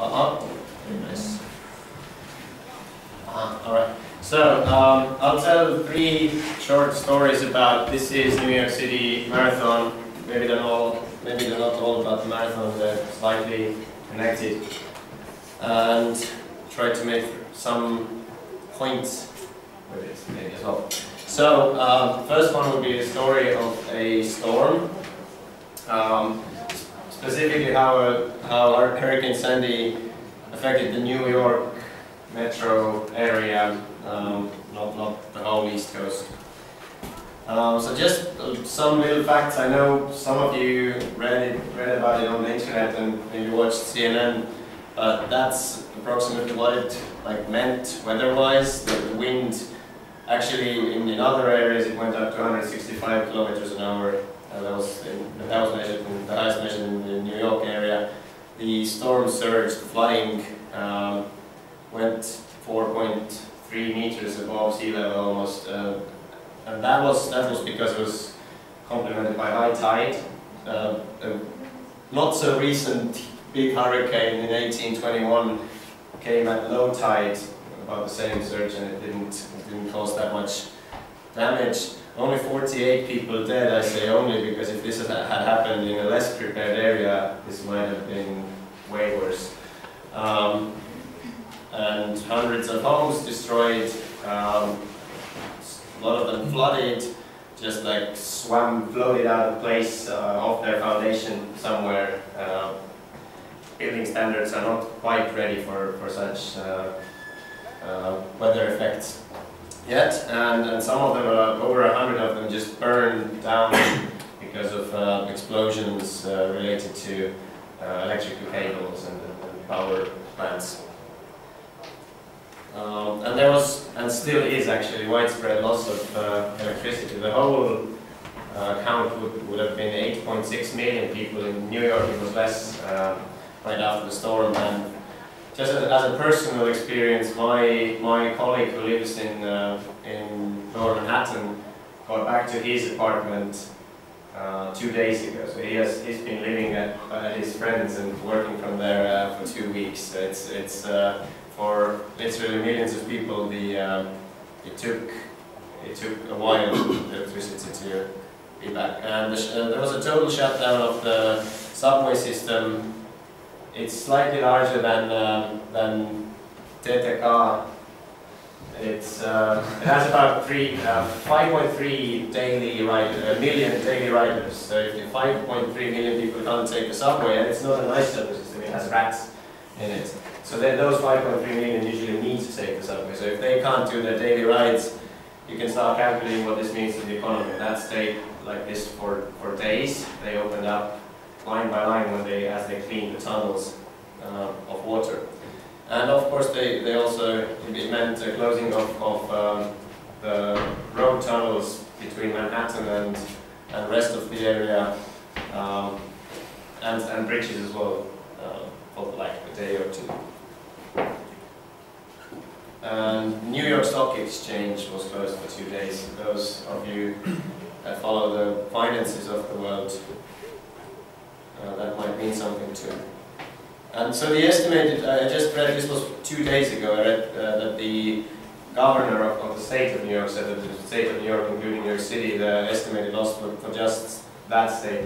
Very nice. Alright. So, I'll tell 3 short stories about this is New York City Marathon. Maybe they're not all about the marathon, they're slightly connected. And try to make some points with it, maybe as well. So, first one would be the story of a storm. Specifically how our Hurricane Sandy affected the New York metro area, not the whole East Coast. So just some little facts. I know some of you read about it on the internet and maybe watched CNN, but that's approximately what it meant weather-wise. The wind, actually in other areas it went up to 165 kilometers an hour. That was measured the highest measured in the New York area. The storm surge, the flooding, went 4.3 meters above sea level almost, and that was because it was complemented by high tide. A not so recent big hurricane in 1821 came at low tide, about the same surge, and it didn't cause that much damage. Only 48 people dead. I say only because if this had happened in a less prepared area, this might have been way worse. And hundreds of homes destroyed, a lot of them flooded, just like floated out of place off their foundation somewhere. Building standards are not quite ready for such weather effects yet, and some of them, over 100 of them, just burned down because of explosions related to electrical cables and power plants. And there was, and still is actually, widespread loss of electricity. The whole count would have been 8.6 million people in New York. It was less right after the storm. And just as a personal experience, my colleague who lives in Lower Manhattan got back to his apartment 2 days ago. So he's been living at his friends and working from there for 2 weeks. So it's for literally millions of people, it took a while for the electricity to be back. And there was a total shutdown of the subway system. It's slightly larger than TTK. It has about 5.3 million daily riders. So if 5.3 million people can't take the subway, and it's not a nice subway system, it has rats in it. So then those 5.3 million usually need to take the subway. So if they can't do their daily rides, you can start calculating what this means to the economy. That stayed like this for days. They opened up line by line as they cleaned the tunnels of water. And of course they also, it meant the closing of the road tunnels between Manhattan and the rest of the area, and bridges as well, for like a day or two. And New York Stock Exchange was closed for 2 days. Those of you that follow the finances of the world, that might mean something too. And so the estimated, I just read, this was 2 days ago, I read that the governor of the state of New York said that the state of New York, including New York City, the estimated loss for just that state,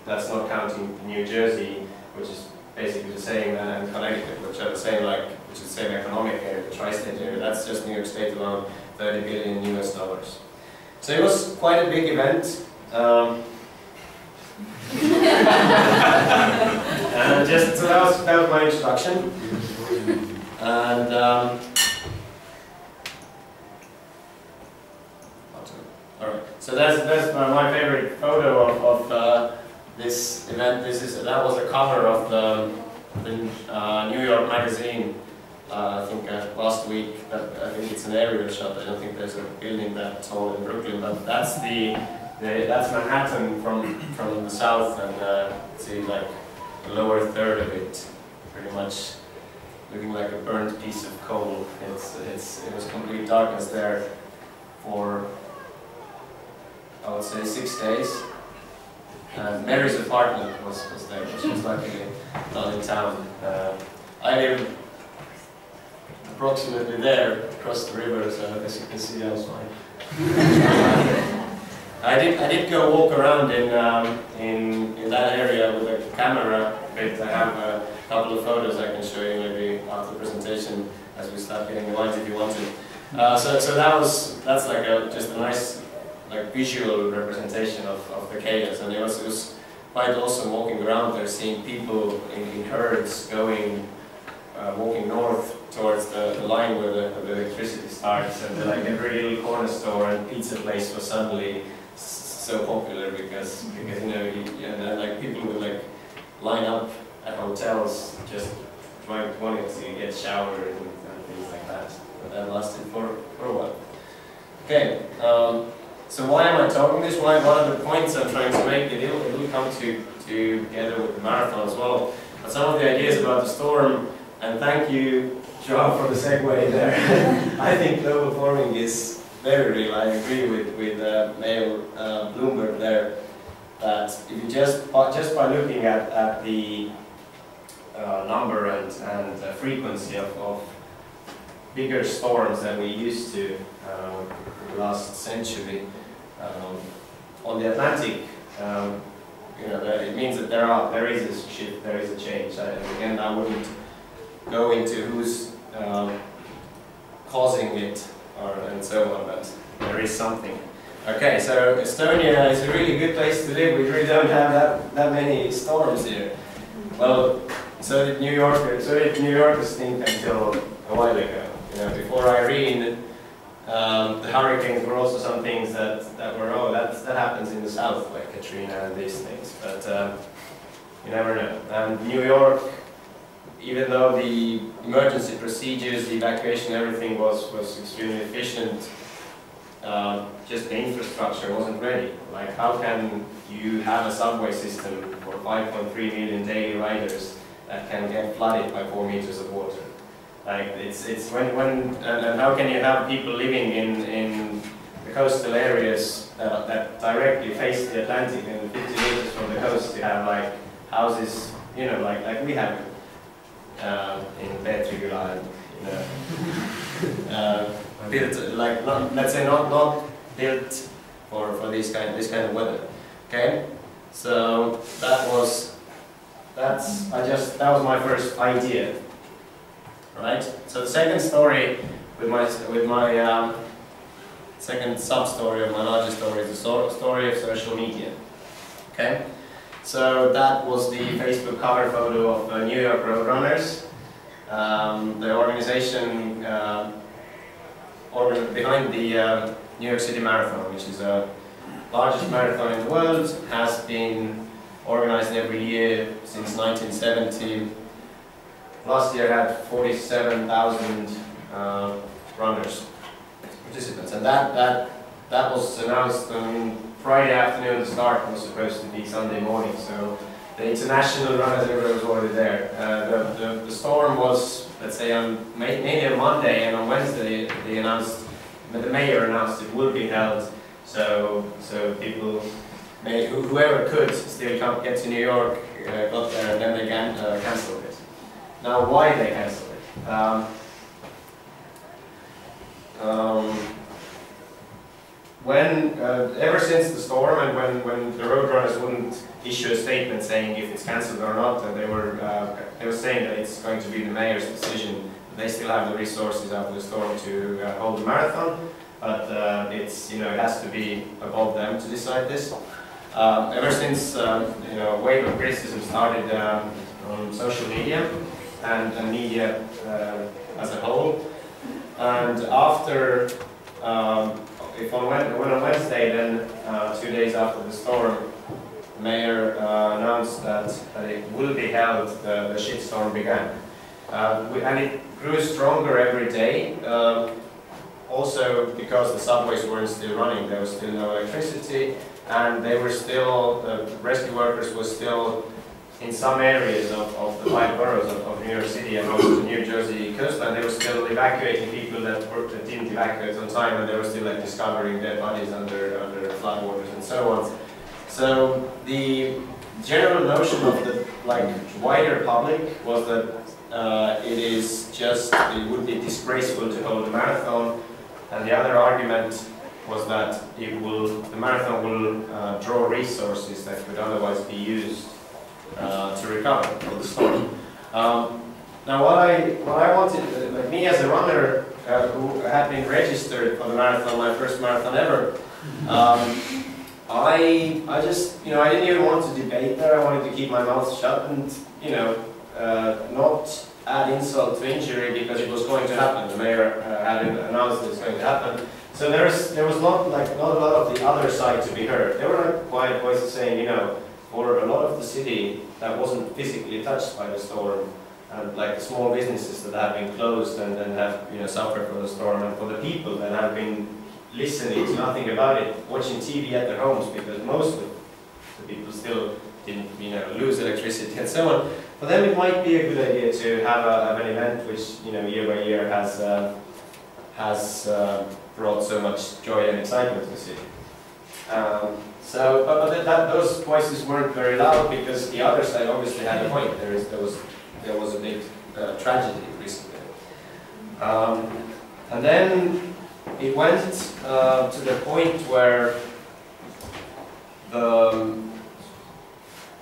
that's not counting New Jersey, which is basically the same, and Connecticut, which are the same, which is the same economic area, the tri-state area. That's just New York State alone, 30 billion US dollars. So it was quite a big event. And so that was my introduction. And alright, so that's my favorite photo of this event. That was the cover of the New York magazine. I think last week. I think it's an aerial shot. I don't think there's a building that tall in Brooklyn, but that's that's Manhattan from the south, and see like the lower third of it, pretty much looking like a burnt piece of coal. It was complete darkness there for, I would say, 6 days. And Mary's apartment was there, she was lucky. not in town. I live approximately there, across the river, so as you can see, I was fine. I did go walk around in that area with a camera. But I have a couple of photos I can show you maybe after the presentation as we start getting the lines if you want to. So that's like just a nice visual representation of the chaos, and it was quite awesome walking around there, seeing people in herds walking north towards the line where the electricity starts, and like every little corner store and pizza place was suddenly so popular because you know and like people would like line up at hotels just wanting to get showered and things like that. But that lasted for a while. Okay, so why am I talking this? One of the points I'm trying to make, it will come together with the marathon as well. But some of the ideas about the storm, and thank you, Joao, for the segue there. I think global warming is very real. I agree with Mayor Bloomberg there, that if you just by looking at the number and frequency of bigger storms than we used to last century on the Atlantic, you know, it means that there is a shift, there is a change. Again, I wouldn't go into who's causing it and so on, but there is something. Okay, so Estonia is a really good place to live. We really don't have that many storms here. Well, so did New Yorkers think until a while ago. You know, before Irene, the hurricanes were also some things that were, that happens in the south, like Katrina and these things. But you never know. And New York, even though the emergency procedures, the evacuation, everything was extremely efficient, just the infrastructure wasn't ready. Like, how can you have a subway system for 5.3 million daily riders that can get flooded by 4 meters of water? Like, it's and how can you have people living in the coastal areas that directly face the Atlantic and 50 meters from the coast? You have like houses, you know, like we have in Petrigula, you know, built like let's say not built for this kind of weather. Okay, so that was my first idea. Right. So the second story with my second sub-story of my larger story is the story of social media. Okay. So that was the Facebook cover photo of New York Roadrunners, the organization behind the New York City Marathon, which is the largest marathon in the world, has been organized every year since 1970. Last year had 47,000 runners, participants, and that was announced on Friday afternoon. The start was supposed to be Sunday morning, so the international runners everyone was already there. The storm was, let's say, mainly on Monday, and on Wednesday they announced, the mayor announced it would be held. So people, whoever could, still get to New York, got there, and then they cancelled it. Now, why they cancelled it? Ever since the storm, and when the Roadrunners wouldn't issue a statement saying if it's cancelled or not, and they were saying that it's going to be the mayor's decision. They still have the resources after the storm to hold the marathon, but it's, you know, it has to be above them to decide this. Ever since a wave of criticism started on social media and media as a whole, and after. When on Wednesday, then 2 days after the storm, the mayor announced that it will be held, the shitstorm began. And it grew stronger every day, also because the subways weren't still running, there was still no electricity, and they were still, the rescue workers were still in some areas of the 5 boroughs of New York City and also the New Jersey coastline. They were still evacuating people that didn't evacuate on time, and they were still like discovering dead bodies under floodwaters and so on. So the general notion like wider public was that it would be disgraceful to hold a marathon, and the other argument was that the marathon will draw resources that could otherwise be used to recover from the storm. Now, what I wanted, like me as a runner who had been registered for the marathon, my first marathon ever, I just, I didn't even want to debate there. I wanted to keep my mouth shut and, not add insult to injury because it was going to happen. The mayor had announced it was going to happen. So there was not a lot of the other side to be heard. There were like quiet voices saying, for a lot of the city that wasn't physically touched by the storm, and like the small businesses that have been closed and have suffered from the storm, and for the people that have been listening to nothing about it, watching TV at their homes because most of the people still didn't lose electricity and so on. For them, it might be a good idea to have an event which year by year has brought so much joy and excitement to the city. Those voices weren't very loud because the other side obviously had a point. There was a big tragedy recently, and then it went to the point where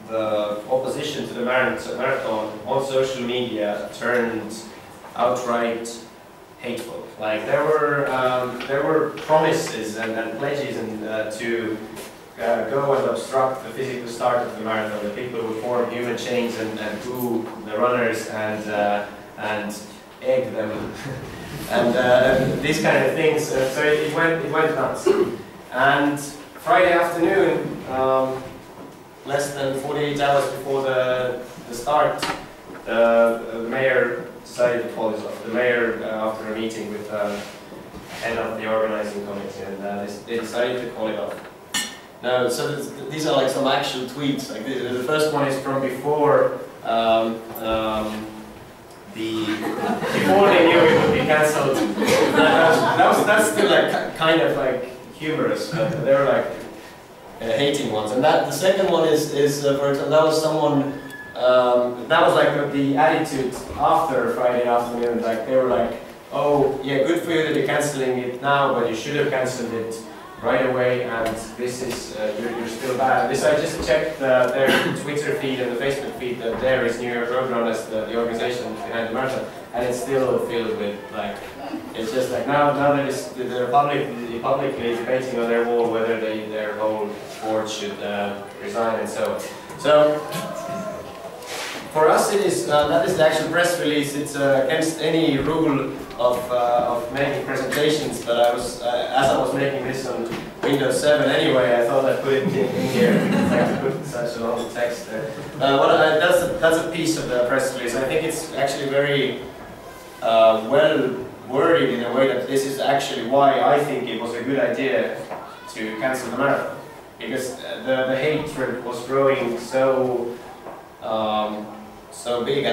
the opposition to the marathon on social media turned outright hateful. Like there were promises and pledges to go and obstruct the physical start of the marathon. The people would form human chains and boo the runners and egg them and these kind of things. So it went nuts. And Friday afternoon, less than 48 hours before the start, the mayor decided to call this off. The mayor, after a meeting with the head of the organizing committee, and they decided to call it off. Now, so these are like some actual tweets. Like the first one is from before before they knew it would be cancelled. That's still like kind of like humorous. They were like hating ones. And the second one is for example, that was someone. That was like the attitude after Friday afternoon. Like they were like, "Oh, yeah, good for you that you're cancelling it now, but you should have cancelled it right away, and this is, you're still bad." This, I just checked their Twitter feed and the Facebook feed that there is New York Roadrunners, the organization behind the marathon, and it's still filled with like, it's just like now they're publicly debating on their wall whether their whole board should resign and so on. So for us it is, that is the actual press release. It's against any rule of making presentations, but I was, as I was making this on Windows 7 anyway, I thought I'd put it in here. I put such a long text there. That's a piece of the press release. I think it's actually very well worded in a way that this is actually why I think it was a good idea to cancel the marathon. Because the hatred was growing so big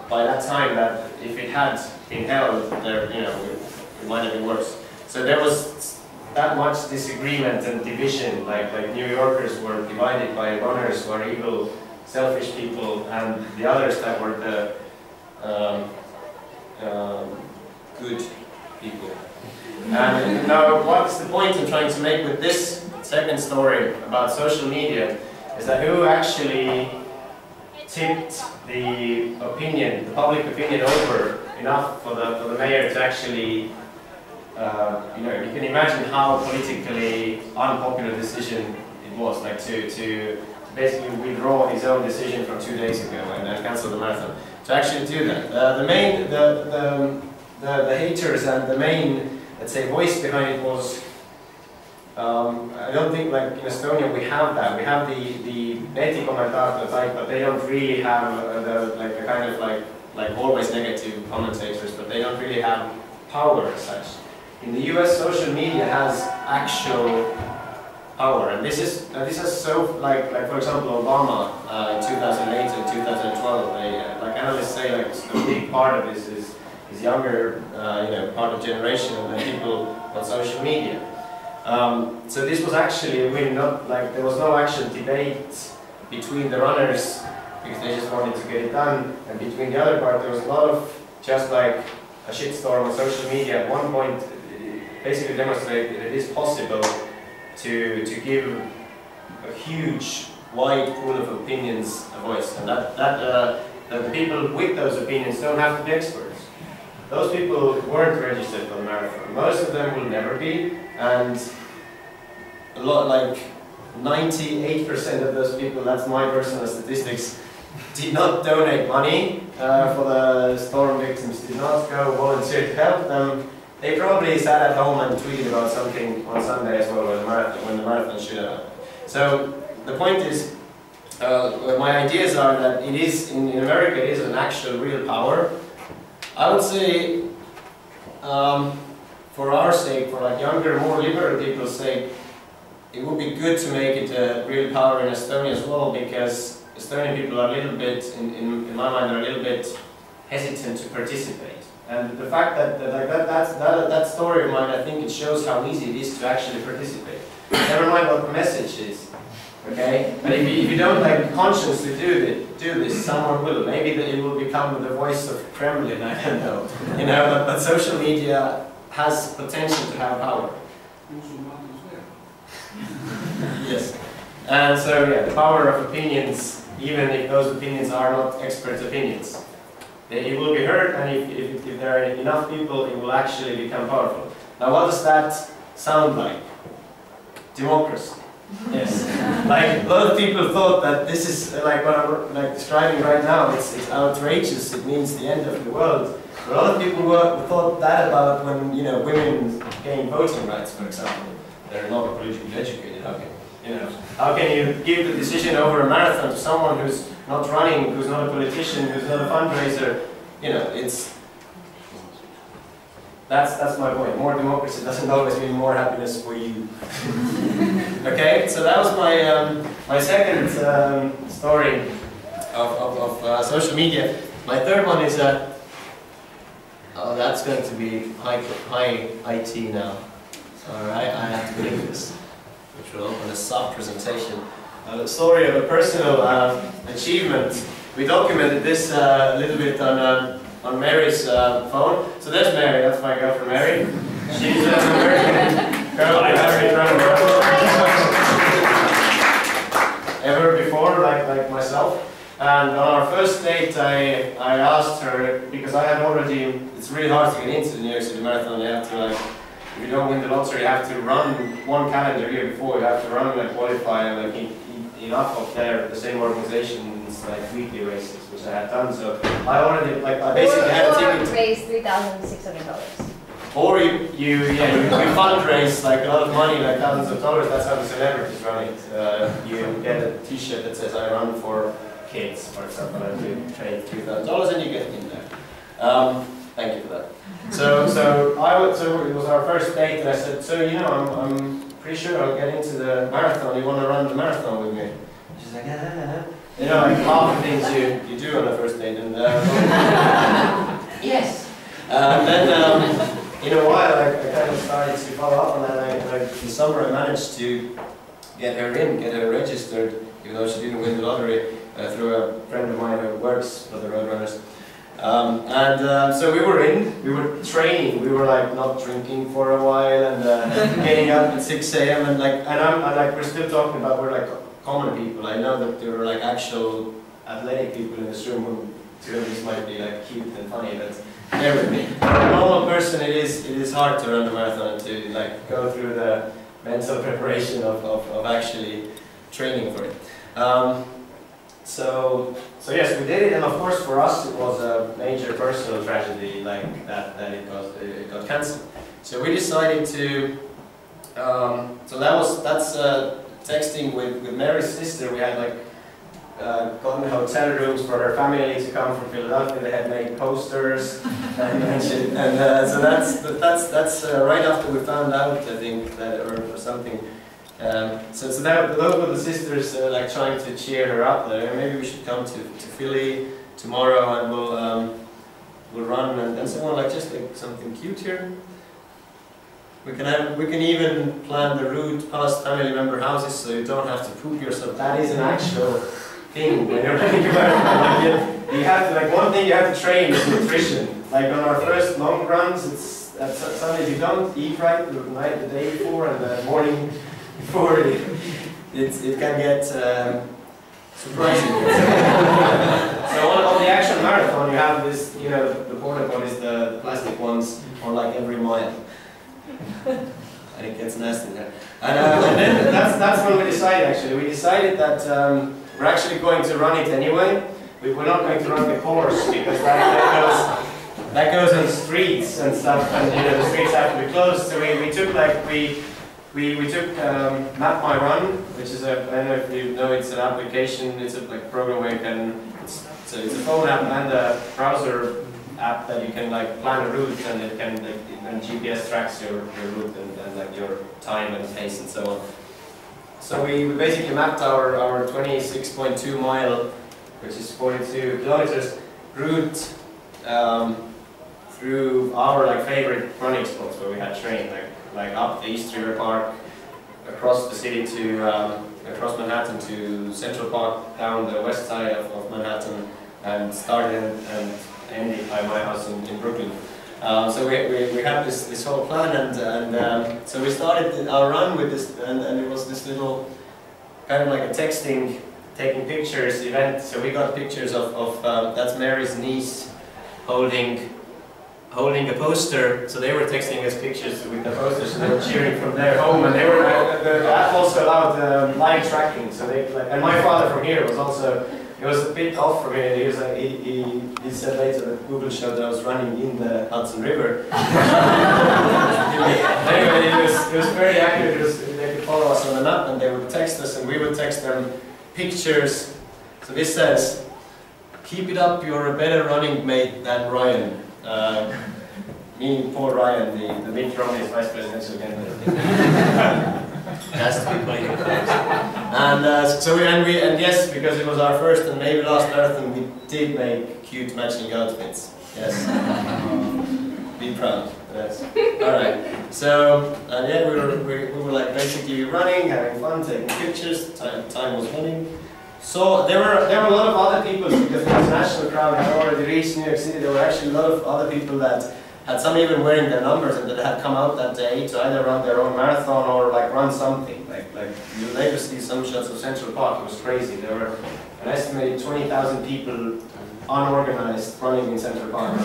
by that time that if it had been held, there, it might have been worse. So there was that much disagreement and division. Like New Yorkers were divided by runners who are evil, selfish people, and the others that were the good people. And now, what's the point I'm trying to make with this second story about social media is that who actually tipped the public opinion over enough for the mayor to actually, you can imagine how politically unpopular decision it was, like to basically withdraw his own decision from 2 days ago and cancel the marathon. To actually do that, the haters and the main, let's say, voice behind it was. I don't think like in Estonia we have that. We have the neti-kommentator type, but they don't really have the kind of like always negative commentators, but they don't really have power as such. In the US, social media has actual power, and this is so like for example Obama in 2008 and 2012. Like analysts say, like a big part of this is younger, part of generation and people on social media. So this was actually really not like there was no actual debate between the runners because they just wanted to get it done. And between the other part, there was a lot of just like a shitstorm on social media. At one point, it basically demonstrated that it is possible to give a huge, wide pool of opinions a voice, and that the people with those opinions don't have to be experts. Those people weren't registered for the marathon. Most of them will never be, and a lot, like 98% of those people, that's my personal statistics, did not donate money for the storm victims, did not go volunteer to help them. They probably sat at home and tweeted about something on Sunday as well when the marathon should have happened. So the point is, my ideas are that it is, in America, it is an actual real power. I would say, for our sake, for like younger, more liberal people's sake, it would be good to make it a real power in Estonia as well, because Estonian people are a little bit, in my mind, are a little bit hesitant to participate. And the fact that that story of mine, I think it shows how easy it is to actually participate. Never mind what the message is. Okay, but if you don't like consciously do this, someone will. Maybe it will become the voice of Kremlin. I don't know. You know, but social media has potential to have power. Yes, and so yeah, the power of opinions, even if those opinions are not experts' opinions, it will be heard, and if there are enough people, it will actually become powerful. Now, what does that sound like? Democracy. Yes. Like, a lot of people thought that this is, like what I'm like describing right now, it's outrageous, it means the end of the world. But a lot of people thought that about when, you know, women gain voting rights, for example. They're not politically educated, how can you give the decision over a marathon to someone who's not running, who's not a politician, who's not a fundraiser? You know, that's my point. More democracy doesn't always mean more happiness for you. Okay, so that was my my second story of social media. My third one is oh, that's going to be high IT now. All right, I have to link this, which will open a sub presentation. The story of a personal achievement. We documented this a little bit on Mary's phone. So there's Mary, that's my girlfriend Mary. She's an American girl who hasn't run a marathon ever before, like myself. And on our first date, I asked her, because I had already, it's really hard to get into the New York City Marathon. You have to, like, if you don't win the lottery, you have to run one calendar year before. You have to run and qualify and like enough of the same organization's like weekly races, which I had done. So I already, like, I basically had a ticket. Or raise $3,600. Or you fundraise like a lot of money, like thousands of dollars. That's how the celebrities run it. You get a T-shirt that says "I run for kids," for example, and you trade $3,000 and you get in there. Thank you for that. So it was our first date, and I said, so you know, I'm pretty sure I'll get into the marathon. You want to run the marathon with me? She's like, you know, like half the things you do on a first date, and yes. And then in a while, I kind of started to follow up on that. In summer, I managed to get her registered, even though she didn't win the lottery, through a friend of mine who works for the Roadrunners. So we were training, we were like not drinking for a while and getting up at 6 a.m. and we're still talking about, we're like common people. I know that there were like actual athletic people in this room who to them might be like cute and funny, but bear with me. For a normal person, it is hard to run a marathon and to like go through the mental preparation of actually training for it. So yes, we did it, and of course for us it was a major personal tragedy, like that it got cancelled. So we decided to. So that's texting with Mary's sister. We had like gotten hotel rooms for her family to come from Philadelphia. They had made posters and so that's right after we found out, I think, that or something. So those were the sisters like trying to cheer her up. Maybe we should come to Philly tomorrow and we'll run and someone like just like something cute here. We can even plan the route past family member houses so you don't have to poop yourself. That is an actual thing when you're running a marathon. Like you have to, like, one thing you have to train is nutrition. Like on our first long runs, it's sometimes you don't eat right the night, the day before, and the morning before. It can get surprising. So on the actual marathon, you have this, you know, the porta potties, the plastic ones, on like every mile. And it gets nasty there. And then that's when we decided, actually. We decided that we're actually going to run it anyway. We're not going to run the course because that goes on streets and stuff, and you know, the streets have to be closed. So we took like, we took Map My Run, which is a, I don't know if you know, it's an application, it's a like program where you can, it's a phone app and a browser app that you can like plan a route, and it can like, and GPS tracks your route and like your time and pace and so on. So we basically mapped our 26.2 mile, which is 42 kilometers, route through our like favorite running spots where we had trained, like up the East River Park, across the city to across Manhattan to Central Park, down the west side of Manhattan, and started and ended by my house in Brooklyn. So we had this whole plan, and so we started our run with this, and it was this little kind of like a texting, taking pictures event. So we got pictures of that's Mary's niece holding a poster. So they were texting us pictures with the posters, and they were cheering from their home, and they were the app also allowed live tracking. So they like, and my father from here was also. It was a bit off for me. He was like, he said later that Google showed that I was running in the Hudson River. Anyway, it was very accurate. They could follow us on the map, and they would text us, and we would text them pictures. So this says, "Keep it up. You're a better running mate than Ryan." Meaning poor Ryan, the Mitt Romney's vice presidential candidate. Has to be playing. And yes, because it was our first and maybe last marathon, we did make cute matching outfits. Yes. Be proud. Yes. All right. So yeah, we were like basically running, having fun, taking pictures. Time was running. So there were a lot of other people, because the international crowd had already reached New York City. There were actually a lot of other people that had some even wearing their numbers and that had come out that day to either run their own marathon or like run something. Like you later see some shots of Central Park. It was crazy. There were an estimated 20,000 people unorganized running in Central Park.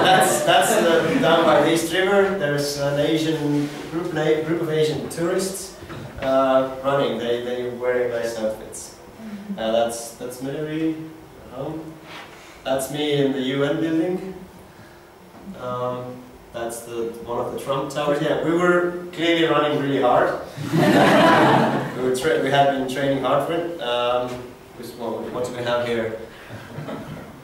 that's down by the East River. There's an Asian group of Asian tourists running. They were wearing nice outfits. That's Mary. That's me in the UN building. That's one of the Trump towers. Yeah, we were clearly running really hard. we had been training hard for it. What do we have here?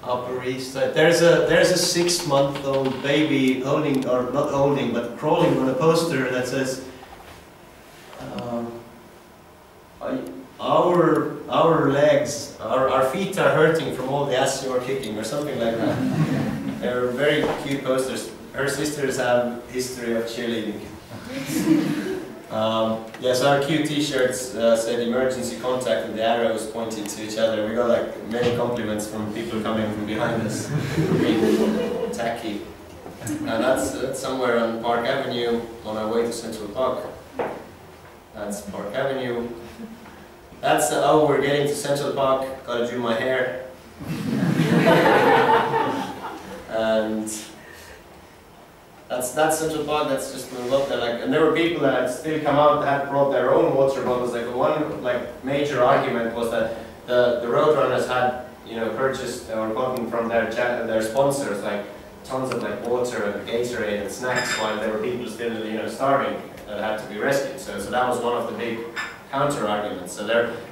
Upper East Side. There's a 6-month-old baby holding, or not holding, but crawling on a poster that says, our legs, our feet are hurting from all the ass you're kicking, or something like that. They're very cute posters. Her sisters have history of cheerleading. Yes, our cute t-shirts said emergency contact, and the arrows pointed to each other. We got like many compliments from people coming from behind us, being tacky. And that's somewhere on Park Avenue on our way to Central Park. That's Park Avenue. That's oh, we're getting to Central Park. Gotta do my hair. And that's Central Park. That's just when we got there. Like, and there were people that had still come out that had brought their own water bottles. Like one major argument was that the roadrunners had purchased or gotten from their sponsors like tons of like water and Gatorade and snacks, while there were people still starving that had to be rescued. So that was one of the big counter arguments. So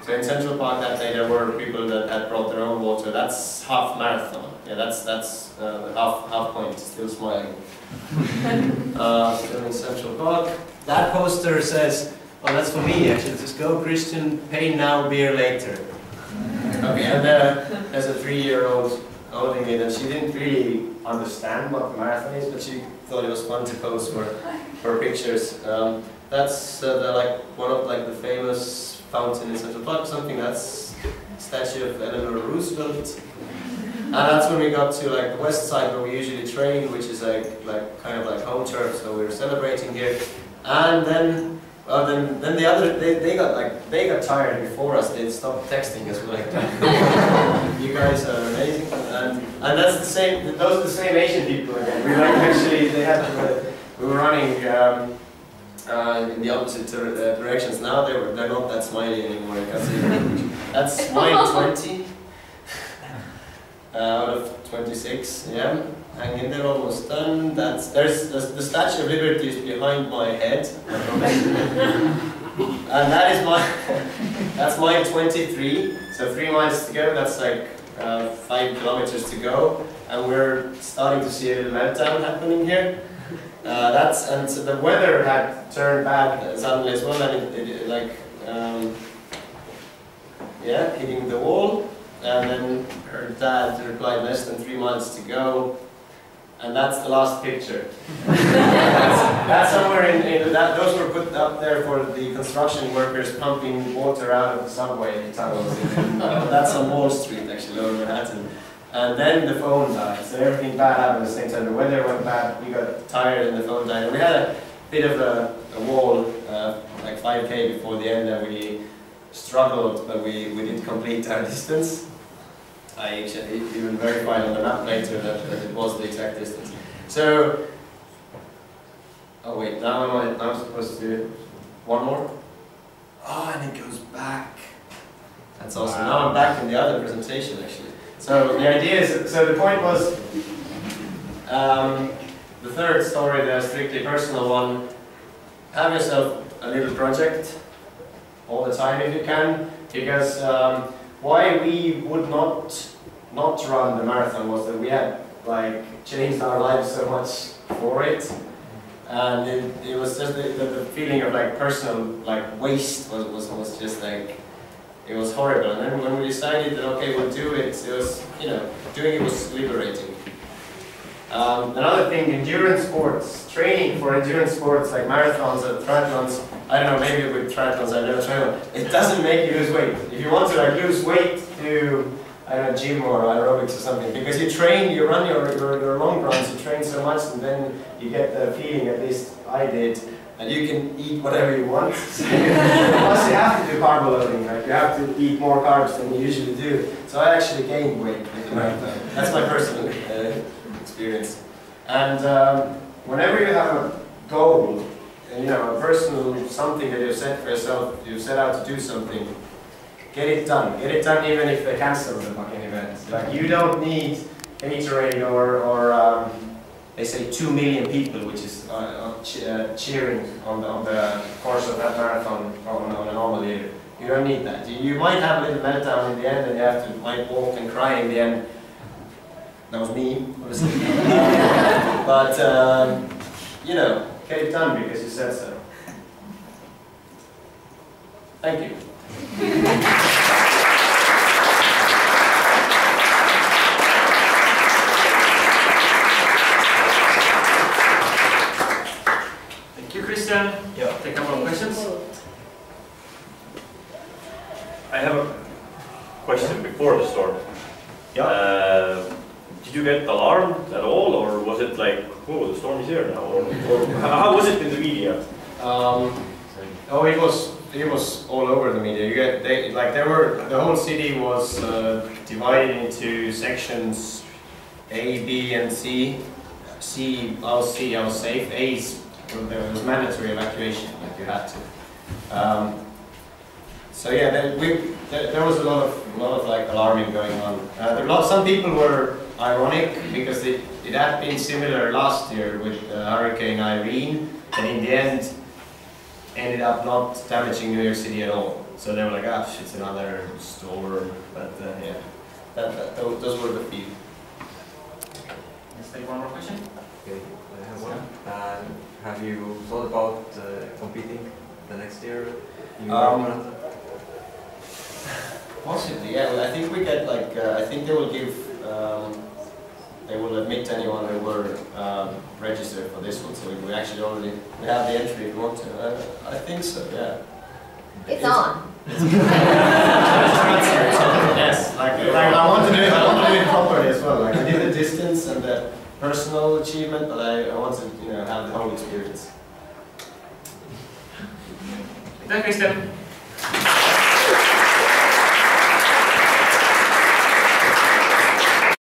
in Central Park that day there were people that had brought their own water. That's half marathon. Yeah, that's half point. Still smiling. Still in Central Park. That poster says, "Oh, that's for me actually. It says, 'Go Kristjan, pay now, beer later.'" Okay, and there's a 3-year-old holding it, and she didn't really understand what the marathon is, but she thought it was fun to pose for pictures. That's one of the famous fountain in Central Park. Something that's statue of Eleanor Roosevelt. And that's when we got to like the west side where we usually train, which is like kind of like home turf, so we were celebrating here. And then then the other they got tired before us. They stopped texting us like, you guys are amazing, and that's the same. Those are the same Asian people again. We like actually they had we were running in the opposite directions. Now they're not that smiley anymore. You can see that's mine 20 out of 26. Yeah. Hanging there, almost done. There's the Statue of Liberty is behind my head, and that's mile 23. So 3 miles to go. That's like 5 kilometers to go, and we're starting to see a little meltdown happening here. And so the weather had turned bad suddenly as well, and it like hitting the wall. And then her dad replied, less than 3 miles to go. And that's the last picture. that's somewhere in that. Those were put up there for the construction workers pumping water out of the subway tunnels. That's on Wall Street, actually, over Manhattan. And then the phone died. So everything bad happened at the same time. The weather went bad. We got tired, and the phone died. And we had a bit of a wall, like 5K before the end, and we struggled, but we did complete our distance. I actually even verified on the map later that it was the exact distance. So, oh wait, now I'm supposed to do one more? Oh, and it goes back. That's awesome. Wow. Now I'm back in the other presentation actually. So the idea is, so the point was, the third story, the strictly personal one, have yourself a little project all the time if you can, because why we would not run the marathon was that we had like changed our lives so much for it, and it was just the feeling of like personal like waste was just like, it was horrible. And then when we decided that okay, we'll do it, it was, you know, doing it was liberating. Another thing, endurance sports, training for endurance sports like marathons or triathlons, I don't know, maybe with triathlons, I've never tried one, it doesn't make you lose weight. If you want to like lose weight, do, I don't know, gym or aerobics or something, because you train, you run your long runs, you train so much, and then you get the feeling, at least I did, that you can eat whatever you want. Plus you have to do carb loading, like you have to eat more carbs than you usually do. So I actually gained weight with the marathon. That's my personal experience. And whenever you have a goal, you know, a personal something that you've set for yourself, you've set out to do something, get it done. Get it done even if they cancel the fucking event. Like, you don't need Gatorade or they say 2 million people, which is cheering on the course of that marathon on a normal year. You don't need that. You might have a little meltdown in the end, and you have to might walk and cry in the end. That was me, obviously. But you know, get it done because you said so. Thank you. Thank you, Kristjan. Yeah, take a couple of questions. I have a question before the storm. Yeah. Did you get alarmed at all, or was it like, oh, the storm is here now? Or how was it in the media? Oh, it was all over the media. The whole city was divided into sections A, B, and C. C, I was safe. A there was mandatory evacuation, like you had to. So yeah, there was a lot of like alarming going on. Some people were ironic because it had been similar last year with Hurricane Irene, and in the end ended up not damaging New York City at all. So they were like, ah, it's another storm. But yeah, those were the few. Let's take one more question. Okay, I have one. Have you thought about competing the next year? Possibly, yeah. Well, I think we get like, I think they will give, they will admit anyone who were registered for this one. So we actually we have the entry if you want to. I think so, yeah. It's on. Yes, like I want to do it properly as well. Like I did the distance and the personal achievement, but I want to have the whole experience. Aitäh, Kristjan!